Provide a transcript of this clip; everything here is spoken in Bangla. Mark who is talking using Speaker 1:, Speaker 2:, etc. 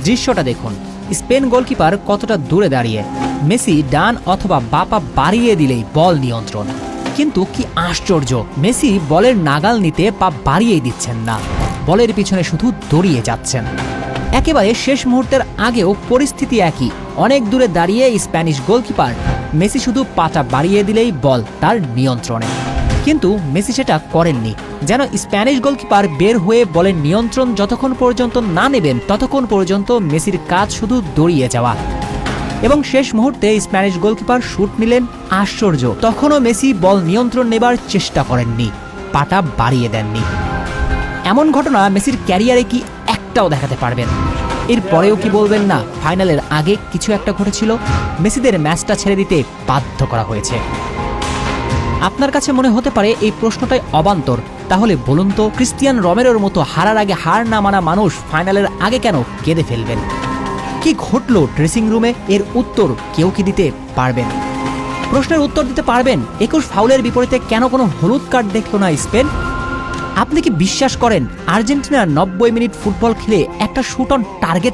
Speaker 1: দৃশ্যটা দেখুন, স্পেন গোলকিপার কতটা দূরে দাঁড়িয়ে। মেসি ডান অথবা বাঁ পা বাড়িয়ে দিলেই বল নিয়ন্ত্রণ। কিন্তু কি আশ্চর্য, মেসি বলের নাগাল নিতে পা বাড়িয়েই দিচ্ছেন না, বলের পিছনে শুধু দৌড়িয়ে যাচ্ছেন। একেবারে শেষ মুহূর্তের আগেও পরিস্থিতি একই, অনেক দূরে দাঁড়িয়ে স্প্যানিশ গোলকিপার। মেসি শুধু পাটা বাড়িয়ে দিলেই বল তার নিয়ন্ত্রণে। কিন্তু মেসি সেটা করেননি। যেন স্প্যানিশ গোলকিপার বের হয়ে বলের নিয়ন্ত্রণ যতক্ষণ পর্যন্ত না নেবেন ততক্ষণ পর্যন্ত মেসির কাজ শুধু দৌড়িয়ে যাওয়া। এবং শেষ মুহূর্তে স্প্যানিশ গোলকিপার শুট নিলেন। আশ্চর্য, তখনও মেসি বল নিয়ন্ত্রণ নেবার চেষ্টা করেননি, পাটা বাড়িয়ে দেননি। এমন ঘটনা মেসির ক্যারিয়ারে কি একটাও দেখাতে পারবেন? এরপরেও কি বলবেন না ফাইনালের আগে কিছু একটা ঘটেছিল, মেসিদের ম্যাচটা ছেড়ে দিতে বাধ্য করা হয়েছে? আপনার কাছে মনে হতে পারে এই প্রশ্নটাই অবান্তর। তাহলে বলুন তো, ক্রিস্টিয়ান রোমেরোর মতো হারার আগে হার না মানা মানুষ ফাইনালের আগে কেন কেঁদে ফেলবেন? কি ঘটল ড্রেসিং রুমে? এর উত্তর কেউ কি দিতে পারবেন? প্রশ্নের উত্তর দিতে পারবেন 21 ফাউলের বিপরীতে কেন কোনো হলুদ কার্ড দেখল না স্পেন? আপনি কি বিশ্বাস করেন আর্জেন্টিনা 90 মিনিট ফুটবল খেলে একটা শুট অন টার্গেট